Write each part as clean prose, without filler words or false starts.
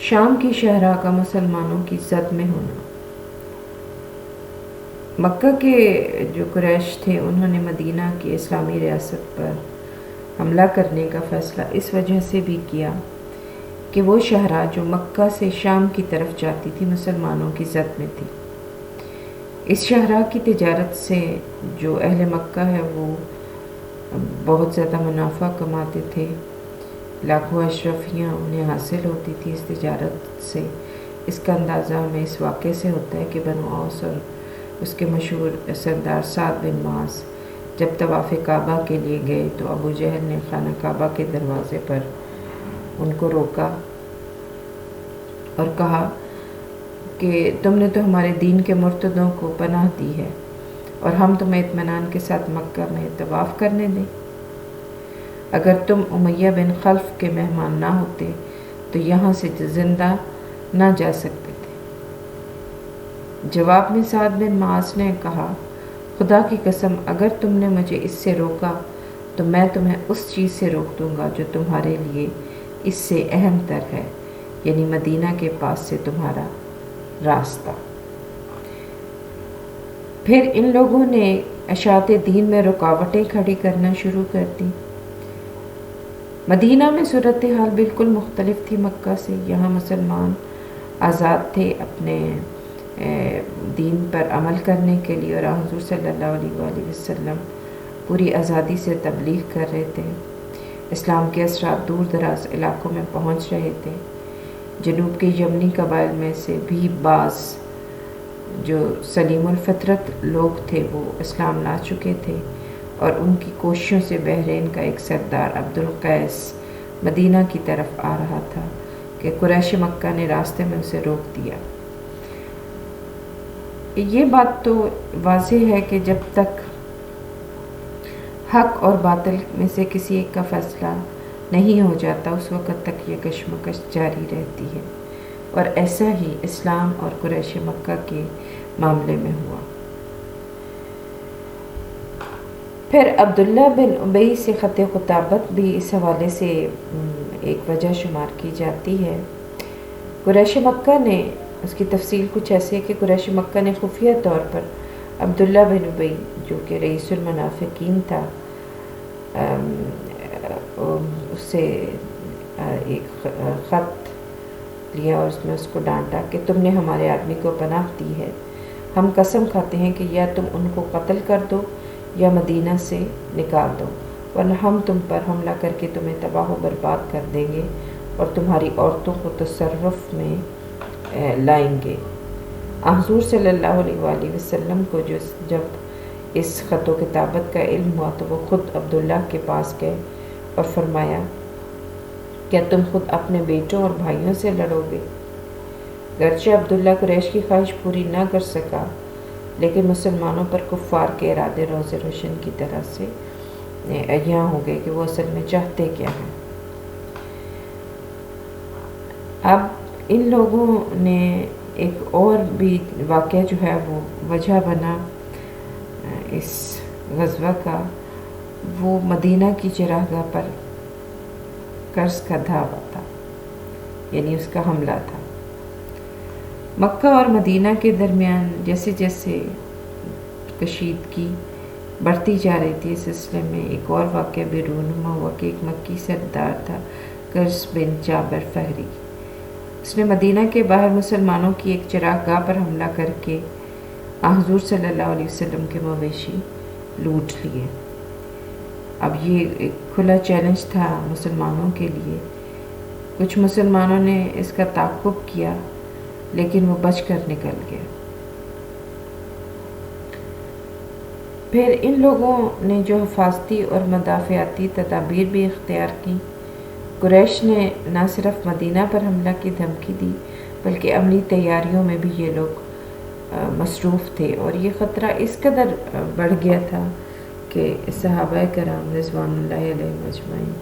شام کی شہراء کا مسلمانوں کی زد میں ہونا۔ مکہ کے جو قریش تھے انہوں نے مدینہ کی اسلامی ریاست پر حملہ کرنے کا فیصلہ اس وجہ سے بھی کیا کہ وہ شہراء جو مکہ سے شام کی طرف جاتی تھی مسلمانوں کی زد میں تھی۔ اس شہراء کی تجارت سے جو اہل مکہ ہے وہ بہت زیادہ منافع کماتے تھے، لاکھوں اشرفیاں انہیں حاصل ہوتی تھی اس تجارت سے۔ اس کا اندازہ ہمیں اس واقعے سے ہوتا ہے کہ بنو اوس اور اس کے مشہور سردار سعد بن معاذ جب طواف کعبہ کے لیے گئے تو ابو جہل نے خانہ کعبہ کے دروازے پر ان کو روکا اور کہا کہ تم نے تو ہمارے دین کے مرتدوں کو پناہ دی ہے اور ہم تمہیں اطمینان کے ساتھ مکہ میں طواف کرنے دیں۔ اگر تم امیہ بن خلف کے مہمان نہ ہوتے تو یہاں سے زندہ نہ جا سکتے تھے۔ جواب میں سعد بن معاذ نے کہا، خدا کی قسم اگر تم نے مجھے اس سے روکا تو میں تمہیں اس چیز سے روک دوں گا جو تمہارے لیے اس سے اہم تر ہے، یعنی مدینہ کے پاس سے تمہارا راستہ۔ پھر ان لوگوں نے اشاعت دین میں رکاوٹیں کھڑی کرنا شروع کر دی۔ مدینہ میں صورتحال بالکل مختلف تھی مکہ سے۔ یہاں مسلمان آزاد تھے اپنے دین پر عمل کرنے کے لیے، اور حضور صلی اللہ علیہ وآلہ وسلم پوری آزادی سے تبلیغ کر رہے تھے۔ اسلام کے اثرات دور دراز علاقوں میں پہنچ رہے تھے۔ جنوب کے یمنی قبائل میں سے بھی بعض جو سلیم الفطرت لوگ تھے وہ اسلام لا چکے تھے، اور ان کی کوششوں سے بحرین کا ایک سردار عبد القیس مدینہ کی طرف آ رہا تھا کہ قریش مکہ نے راستے میں اسے روک دیا۔ یہ بات تو واضح ہے کہ جب تک حق اور باطل میں سے کسی ایک کا فیصلہ نہیں ہو جاتا اس وقت تک یہ کشمکش جاری رہتی ہے، اور ایسا ہی اسلام اور قریش مکہ کے معاملے میں ہوا۔ پھر عبداللہ بن ابی سے خط خطابت بھی اس حوالے سے ایک وجہ شمار کی جاتی ہے۔ قریش مکہ نے اس کی تفصیل کچھ ایسی ہے کہ قریش مکہ نے خفیہ طور پر عبداللہ بن ابی جو کہ رئیس المنافقین تھا اس سے ایک خط لیا اور اس میں اس کو ڈانٹا کہ تم نے ہمارے آدمی کو پناہ دی ہے، ہم قسم کھاتے ہیں کہ یا تم ان کو قتل کر دو یا مدینہ سے نکال دو، ورنہ ہم تم پر حملہ کر کے تمہیں تباہ و برباد کر دیں گے اور تمہاری عورتوں کو تصرف میں لائیں گے۔ حضور صلی اللہ علیہ وآلہ وسلم کو جب اس خط و کتابت کا علم ہوا تو وہ خود عبداللہ کے پاس گئے اور فرمایا، کیا تم خود اپنے بیٹوں اور بھائیوں سے لڑو گے؟ گرچہ عبداللہ قریش کی خواہش پوری نہ کر سکا، لیکن مسلمانوں پر کفار کے ارادے روز روشن کی طرح سے عیاں ہو گئے کہ وہ اصل میں چاہتے کیا ہیں۔ اب ان لوگوں نے ایک اور بھی واقعہ جو ہے وہ وجہ بنا اس غزوہ کا، وہ مدینہ کی چراگاہ پر قرض کا دھاوا تھا، یعنی اس کا حملہ تھا۔ مکہ اور مدینہ کے درمیان جیسے جیسے کشیدگی بڑھتی جا رہی تھی، اس سلسلے میں ایک اور واقعہ بھی رونما ہوا کہ ایک مکی سردار تھا قرز بن جابر فہری۔ اس نے مدینہ کے باہر مسلمانوں کی ایک چراغ گاہ پر حملہ کر کے حضور صلی اللہ علیہ وسلم کے مویشی لوٹ لیے۔ اب یہ ایک کھلا چیلنج تھا مسلمانوں کے لیے۔ کچھ مسلمانوں نے اس کا تعاقب کیا لیکن وہ بچ کر نکل گیا۔ پھر ان لوگوں نے جو حفاظتی اور مدافعتی تدابیر بھی اختیار کی، قریش نے نہ صرف مدینہ پر حملہ کی دھمکی دی بلکہ عملی تیاریوں میں بھی یہ لوگ مصروف تھے، اور یہ خطرہ اس قدر بڑھ گیا تھا کہ صحابہ کرام رضوان اللہ علیہم اجمعین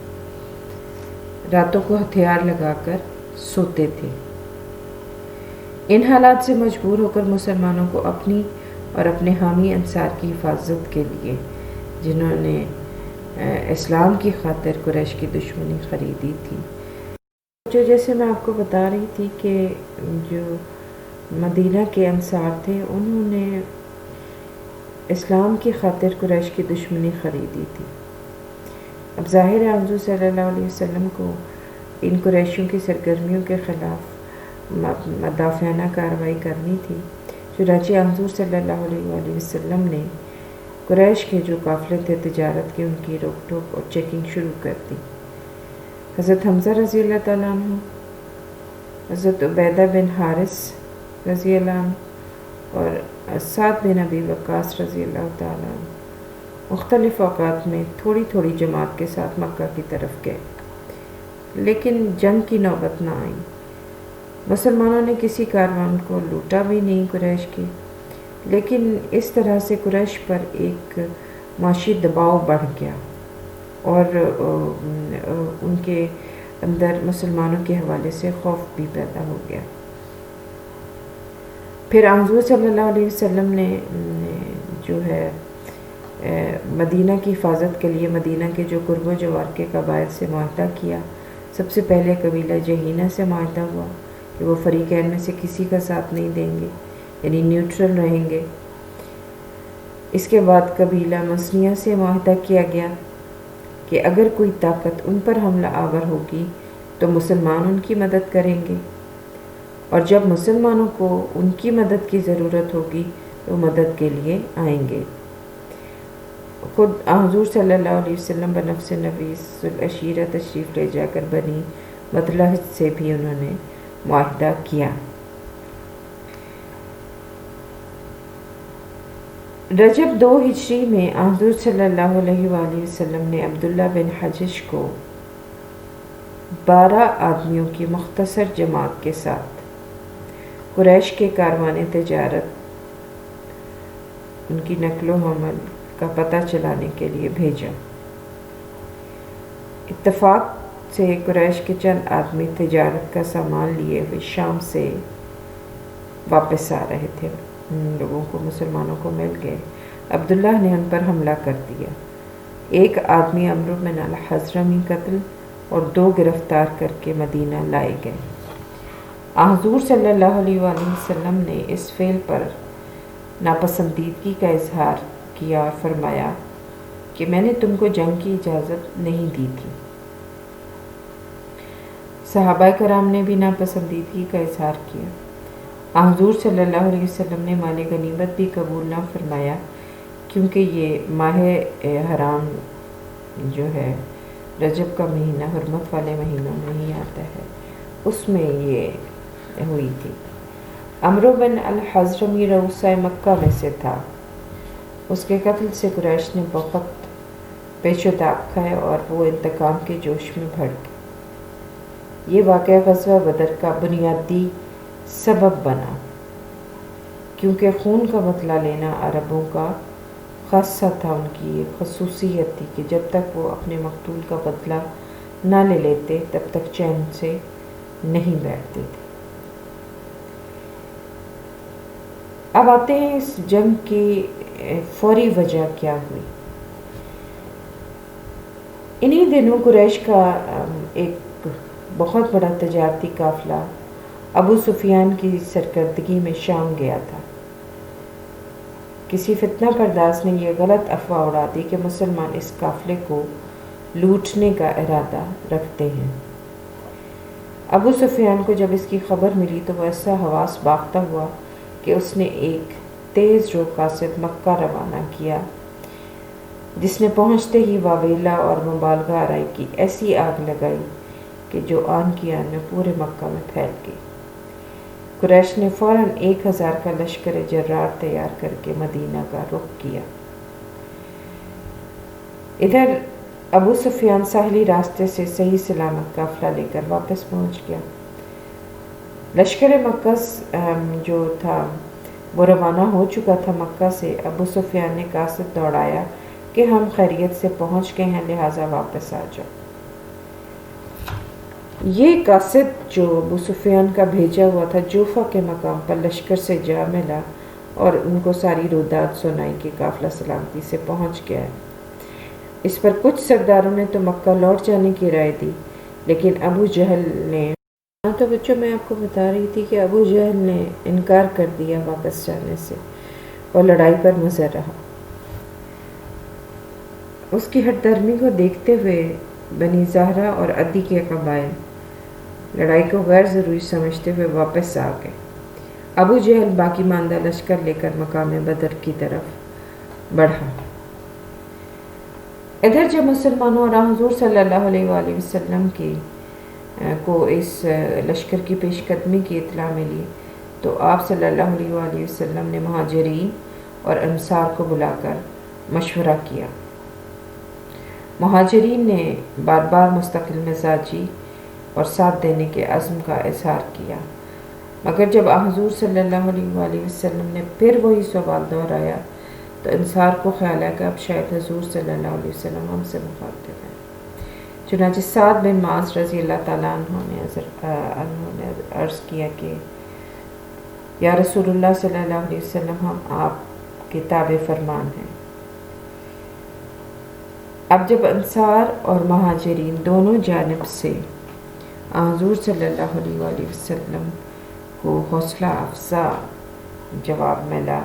راتوں کو ہتھیار لگا کر سوتے تھے۔ ان حالات سے مجبور ہو کر مسلمانوں کو اپنی اور اپنے حامی انصار کی حفاظت کے لیے، جنہوں نے اسلام کی خاطر قریش کی دشمنی خریدی تھی، جو جیسے میں آپ کو بتا رہی تھی کہ جو مدینہ کے انصار تھے انہوں نے اسلام کی خاطر قریش کی دشمنی خریدی تھی. اب ظاہر ہے حضور صلی اللہ علیہ وسلم کو ان قریشیوں کی سرگرمیوں کے خلاف مدافعانہ کارروائی کرنی تھی. چنانچہ حضور صلی اللہ علیہ وآلہ وسلم نے قریش کے جو قافلے تھے تجارت کے ان کی روک ٹوک اور چیکنگ شروع کر دی. حضرت حمزہ رضی اللہ تعالیٰ عنہ، حضرت عبیدہ بن حارث رضی اللہ عنہ اور سعد بن ابی وقاص رضی اللہ تعالیٰ عنہ مختلف اوقات میں تھوڑی تھوڑی جماعت کے ساتھ مکہ کی طرف گئے، لیکن جنگ کی نوبت نہ آئی. مسلمانوں نے کسی کاروان کو لوٹا بھی نہیں قریش کی، لیکن اس طرح سے قریش پر ایک معاشی دباؤ بڑھ گیا اور ان کے اندر مسلمانوں کے حوالے سے خوف بھی پیدا ہو گیا. پھر حضور صلی اللہ علیہ وسلم نے جو ہے مدینہ کی حفاظت کے لیے مدینہ کے جو قرب و جوار کے قبائل سے معاہدہ کیا. سب سے پہلے قبیلہ جہینہ سے معاہدہ ہوا کہ وہ فریقین میں سے کسی کا ساتھ نہیں دیں گے، یعنی نیوٹرل رہیں گے. اس کے بعد قبیلہ مسنیہ سے معاہدہ کیا گیا کہ اگر کوئی طاقت ان پر حملہ آور ہوگی تو مسلمان ان کی مدد کریں گے، اور جب مسلمانوں کو ان کی مدد کی ضرورت ہوگی تو مدد کے لیے آئیں گے. خود حضور صلی اللہ علیہ وسلم بنفس نفیس العشیرہ تشریف لے جا کر بنی مطلح سے بھی انہوں نے معاہدہ کیا. رجب 2 ہجری میں حضور صلی اللہ علیہ وآلہ وسلم نے عبداللہ بن حجش کو 12 آدمیوں کی مختصر جماعت کے ساتھ قریش کے کاروان تجارت ان کی نقل و حمل کا پتہ چلانے کے لیے بھیجا. اتفاق سے قریش کے چند آدمی تجارت کا سامان لیے ہوئے شام سے واپس آ رہے تھے. ان لوگوں کو مسلمانوں کو مل گئے. عبداللہ نے ان پر حملہ کر دیا. ایک آدمی عمرو بن الحضرمی قتل اور 2 گرفتار کر کے مدینہ لائے گئے. حضور صلی اللہ علیہ وآلہ وسلم نے اس فعل پر ناپسندیدگی کا اظہار کیا اور فرمایا کہ میں نے تم کو جنگ کی اجازت نہیں دی تھی. صحابہ کرام نے بھی ناپسندیدگی کا اظہار کیا. حضور صلی اللہ علیہ وسلم نے مال غنیمت بھی قبول نہ فرمایا، کیونکہ یہ ماہ حرام جو ہے رجب کا مہینہ حرمت والے مہینوں میں ہی آتا ہے، اس میں یہ ہوئی تھی. عمرو بن الحضرمی رؤسائے مکہ میں سے تھا. اس کے قتل سے قریش نے بہت پیچ و تاب کھائے اور وہ انتقام کے جوش میں بھڑ گئے. یہ واقعہ غزوہ بدر کا بنیادی سبب بنا، کیونکہ خون کا بدلہ لینا عربوں کا خاصہ تھا. ان کی ایک خصوصیت تھی کہ جب تک وہ اپنے مقتول کا بدلہ نہ لے لیتے تب تک چین سے نہیں بیٹھتے تھے. اب آتے ہیں اس جنگ کی فوری وجہ کیا ہوئی. انہی دنوں قریش کا ایک بہت بڑا تجارتی قافلہ ابو سفیان کی سرکردگی میں شام گیا تھا. کسی فتنہ پرداز نے یہ غلط افواہ اڑا دی کہ مسلمان اس قافلے کو لوٹنے کا ارادہ رکھتے ہیں. ابو سفیان کو جب اس کی خبر ملی تو وہ ایسا حواس باختہ ہوا کہ اس نے ایک تیز رو قاصد مکہ روانہ کیا، جس نے پہنچتے ہی واویلا اور مبالغہ آرائی کی ایسی آگ لگائی کہ جو آن کی آن میں پورے مکہ میں پھیل گئی. قریش نے فوراً 1000 کا لشکر جرار تیار کر کے مدینہ کا رخ کیا. ادھر ابو سفیان ساحلی راستے سے صحیح سلامت قافلہ لے کر واپس پہنچ گیا. لشکر مکہ جو تھا وہ روانہ ہو چکا تھا مکہ سے. ابو سفیان نے قاصد دوڑایا کہ ہم خیریت سے پہنچ گئے ہیں، لہٰذا واپس آ جاؤ. یہ قاصد جو ابو سفیان کا بھیجا ہوا تھا جوفہ کے مقام پر لشکر سے جا ملا اور ان کو ساری رودات سنائی کہ قافلہ سلامتی سے پہنچ گیا ہے. اس پر کچھ سرداروں نے تو مکہ لوٹ جانے کی رائے دی، لیکن ابو جہل نے ہاں تو بچوں، میں آپ کو بتا رہی تھی کہ ابو جہل نے انکار کر دیا واپس جانے سے اور لڑائی پر مصر رہا۔ اس کی ہٹ دھرمی کو دیکھتے ہوئے بنی زہرہ اور عدی کے قبائل لڑائی کو غیر ضروری سمجھتے ہوئے واپس آ گئے۔ ابو جہل باقی ماندہ لشکر لے کر مقام بدر کی طرف بڑھا۔ ادھر جب مسلمانوں اور حضور صلی اللہ علیہ وآلہ وسلم کو اس لشکر کی پیش قدمی کی اطلاع ملی تو آپ صلی اللہ علیہ وآلہ وسلم نے مہاجرین اور انصار کو بلا کر مشورہ کیا۔ مہاجرین نے بار بار مستقل مزاجی اور ساتھ دینے کے عزم کا اظہار کیا، مگر جب حضور صلی اللہ علیہ وآلہ وسلم نے پھر وہی سوال دہرایا تو انصار کو خیال ہے کہ اب شاید حضور صلی اللہ علیہ وسلم ہم سے مخاطب ہیں۔ چنانچہ سعد بن معاذ رضی اللہ تعالیٰ عنہ نے عرض کیا کہ یا رسول اللہ صلی اللہ علیہ وسلم، ہم آپ کے تابع فرمان ہیں۔ اب جب انصار اور مہاجرین دونوں جانب سے حضور صلی اللہ علیہ وآلہ وسلم کو حوصلہ افزا جواب ملا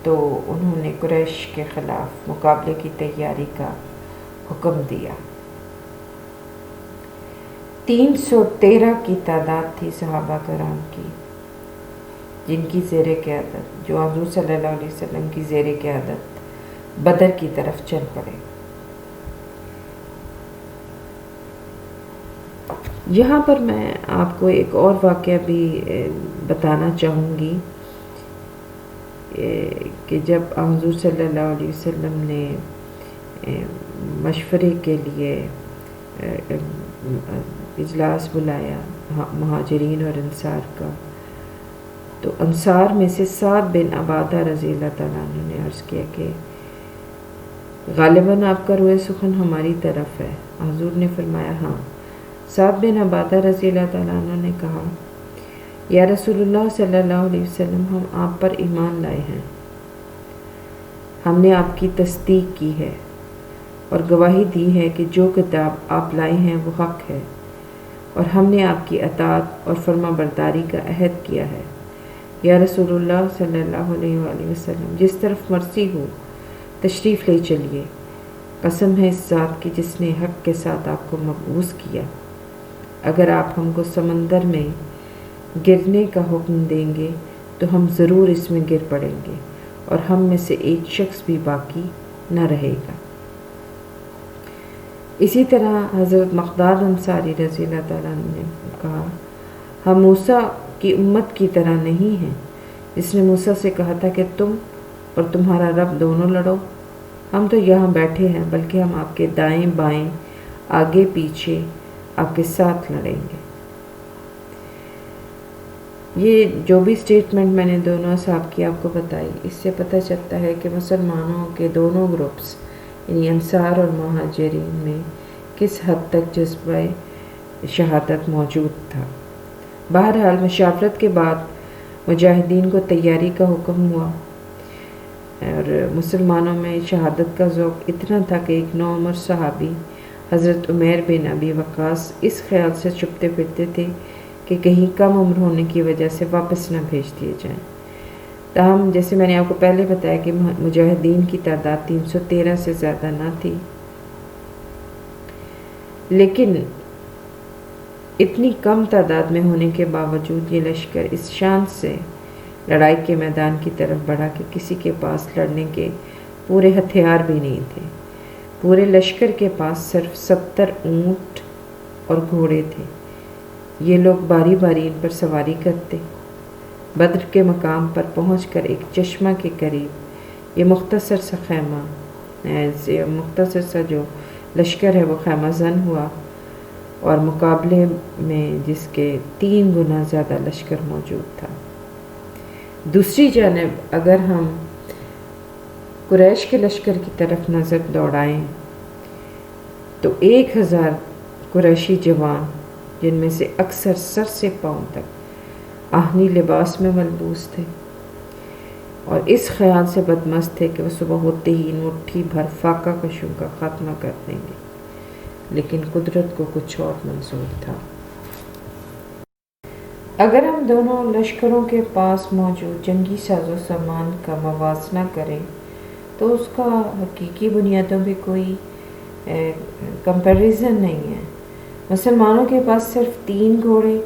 تو انہوں نے قریش کے خلاف مقابلے کی تیاری کا حکم دیا۔ 313 کی تعداد تھی صحابہ کرام کی، جن کی زیر قیادت جو حضور صلی اللہ علیہ وسلم کی زیر قیادت بدر کی طرف چل پڑے۔ یہاں پر میں آپ کو ایک اور واقعہ بھی بتانا چاہوں گی کہ جب حضور صلی اللہ علیہ وسلم نے مشورے کے لیے اجلاس بلایا مہاجرین اور انصار کا، تو انصار میں سے سعد بن عبادہ رضی اللہ تعالیٰ عنہ نے عرض کیا کہ غالباً آپ کا روئے سخن ہماری طرف ہے۔ حضور نے فرمایا ہاں۔ سعد بن عبادہ رضی اللہ تعالیٰ عنہ نے کہا یا رسول اللہ صلی اللہ علیہ وسلم، ہم آپ پر ایمان لائے ہیں، ہم نے آپ کی تصدیق کی ہے اور گواہی دی ہے کہ جو کتاب آپ لائے ہیں وہ حق ہے، اور ہم نے آپ کی اطاعت اور فرما برداری کا عہد کیا ہے۔ یا رسول اللہ صلی اللہ علیہ وآلہ وسلم، جس طرف مرضی ہو تشریف لے چلیے، قسم ہے اس ذات کی جس نے حق کے ساتھ آپ کو مبعوث کیا، اگر آپ ہم کو سمندر میں گرنے کا حکم دیں گے تو ہم ضرور اس میں گر پڑیں گے اور ہم میں سے ایک شخص بھی باقی نہ رہے گا۔ اسی طرح حضرت مقداد انصاری رضی اللہ تعالیٰ عنہ نے کہا ہم موسیٰ کی امت کی طرح نہیں ہیں جس نے موسیٰ سے کہا تھا کہ تم اور تمہارا رب دونوں لڑو، ہم تو یہاں بیٹھے ہیں بلکہ ہم آپ کے دائیں بائیں آگے پیچھے آپ کے ساتھ لڑیں گے۔ یہ جو بھی سٹیٹمنٹ میں نے دونوں اصحاب کی آپ کو بتائی، اس سے پتہ چلتا ہے کہ مسلمانوں کے دونوں گروپس یعنی انصار اور مہاجرین میں کس حد تک جذبہ شہادت موجود تھا۔ بہرحال مشاورت کے بعد مجاہدین کو تیاری کا حکم ہوا اور مسلمانوں میں شہادت کا ذوق اتنا تھا کہ ایک نوعمر صحابی حضرت عمیر بن ابی وقاص اس خیال سے چھپتے پھرتے تھے کہ کہیں کم عمر ہونے کی وجہ سے واپس نہ بھیج دیے جائیں۔ تاہم جیسے میں نے آپ کو پہلے بتایا کہ مجاہدین کی تعداد 313 سے زیادہ نہ تھی، لیکن اتنی کم تعداد میں ہونے کے باوجود یہ لشکر اس شان سے لڑائی کے میدان کی طرف بڑھا کہ کسی کے پاس لڑنے کے پورے ہتھیار بھی نہیں تھے۔ پورے لشکر کے پاس صرف 70 اونٹ اور گھوڑے تھے۔ یہ لوگ باری باری ان پر سواری کرتے۔ بدر کے مقام پر پہنچ کر ایک چشمہ کے قریب یہ مختصر سا جو لشکر ہے وہ خیمہ زن ہوا، اور مقابلے میں جس کے 3 گنا زیادہ لشکر موجود تھا۔ دوسری جانب اگر ہم قریش کے لشکر کی طرف نظر دوڑائیں تو 1000 قریشی جوان، جن میں سے اکثر سر سے پاؤں تک آہنی لباس میں ملبوس تھے، اور اس خیال سے بدمست تھے کہ وہ صبح ہوتے ہی مٹھی بھر فاقہ کشوں کا خاتمہ کر دیں گے، لیکن قدرت کو کچھ اور منظور تھا۔ اگر ہم دونوں لشکروں کے پاس موجود جنگی ساز و سامان کا موازنہ کریں تو اس کا حقیقی بنیادوں پہ کوئی کمپیریزن نہیں ہے۔ مسلمانوں کے پاس صرف 3 گھوڑے،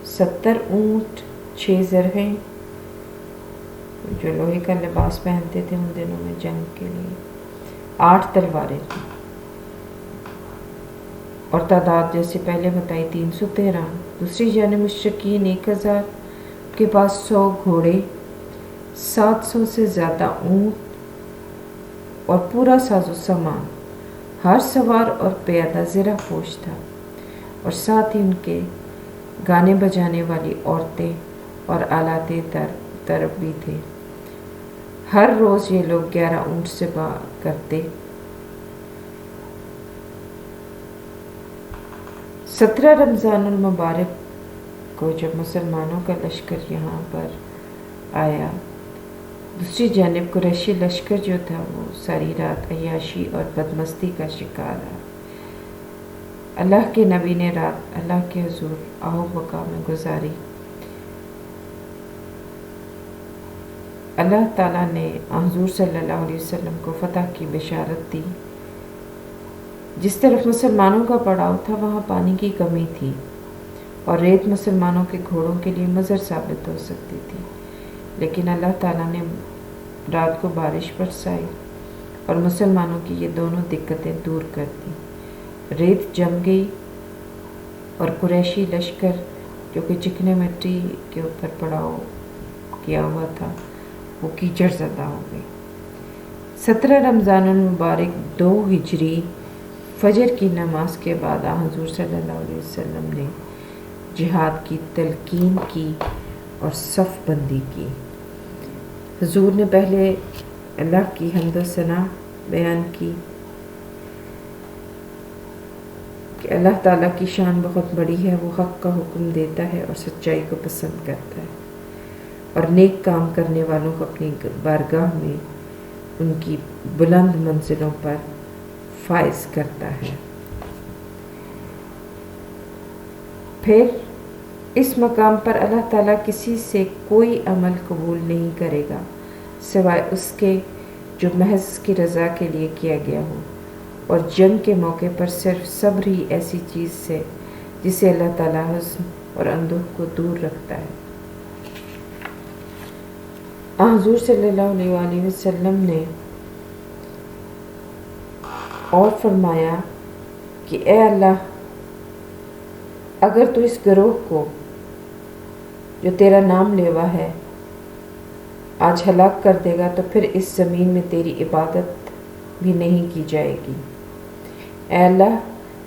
70 اونٹ، 6 زرہیں جو لوہے کا لباس پہنتے تھے ان دنوں میں جنگ کے لیے، 8 تلواریں تھیں، اور تعداد جیسے پہلے بتائی 313۔ دوسری جانب مشرکین 1000 کے پاس 100 گھوڑے، 700 سے زیادہ اونٹ اور پورا ساز و سامان، ہر سوار اور پیادہ زرہ پوش تھا، اور ساتھ ہی ان کے گانے بجانے والی عورتیں اور آلات طرب بھی تھے۔ ہر روز یہ لوگ 11 اونٹ ذبح کرتے۔ 17 رمضان المبارک کو جب مسلمانوں کا لشکر یہاں پر آیا، دوسری جانب قریشی لشکر جو تھا وہ ساری رات عیاشی اور بدمستی کا شکار رہا۔ اللہ کے نبی نے رات اللہ کے حضور آہو بقا میں گزاری۔ اللہ تعالیٰ نے حضور صلی اللہ علیہ وسلم کو فتح کی بشارت دی۔ جس طرف مسلمانوں کا پڑاؤ تھا وہاں پانی کی کمی تھی اور ریت مسلمانوں کے گھوڑوں کے لیے مضر ثابت ہو سکتی تھی، لیکن اللہ تعالیٰ نے رات کو بارش برسائی اور مسلمانوں کی یہ دونوں دقتیں دور کر دیں۔ ریت جم گئی اور قریشی لشکر جو کہ چکنے مٹی کے اوپر پڑاؤ کیا ہوا تھا وہ کیچڑ زدہ ہو گئی۔ 17 رمضان المبارک 2 ہجری فجر کی نماز کے بعد حضور صلی اللہ علیہ وسلم نے جہاد کی تلقین کی اور صف بندی کی۔ حضور نے پہلے اللہ کی حمد و ثنا بیان کی کہ اللہ تعالیٰ کی شان بہت بڑی ہے، وہ حق کا حکم دیتا ہے اور سچائی کو پسند کرتا ہے، اور نیک کام کرنے والوں کو اپنی بارگاہ میں ان کی بلند منزلوں پر فائز کرتا ہے۔ پھر اس مقام پر اللہ تعالیٰ کسی سے کوئی عمل قبول نہیں کرے گا سوائے اس کے جو محض اس کی رضا کے لیے کیا گیا ہو، اور جنگ کے موقع پر صرف صبر ہی ایسی چیز ہے جسے اللہ تعالیٰ حزن اور اندوہ کو دور رکھتا ہے۔ حضور صلی اللہ علیہ وآلہ وسلم نے اور فرمایا کہ اے اللہ، اگر تو اس گروہ کو جو تیرا نام لیوا ہے آج ہلاک کر دے گا تو پھر اس زمین میں تیری عبادت بھی نہیں کی جائے گی۔ اے اللہ،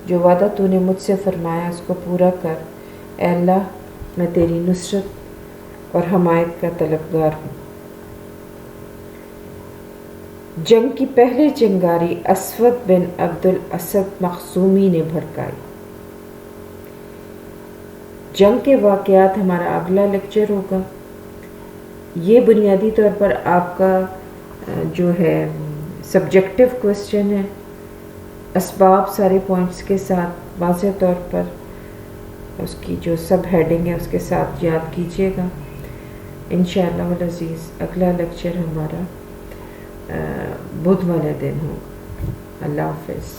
جو وعدہ تو نے مجھ سے فرمایا اس کو پورا کر۔ اے اللہ، میں تیری نصرت اور حمایت کا طلبگار ہوں۔ جنگ کی پہلی چنگاری اسود بن عبد الاسد مخزومی نے بھڑکائی۔ جنگ کے واقعات ہمارا اگلا لیکچر ہوگا۔ یہ بنیادی طور پر آپ کا جو ہے سبجیکٹو کوسچن ہے، اسباب سارے پوائنٹس کے ساتھ واضح طور پر اس کی جو سب ہیڈنگ ہے اس کے ساتھ یاد کیجیے گا۔ انشاءاللہ العزیز اگلا لیکچر ہمارا بدھ والے دن ہوگا۔ اللہ حافظ۔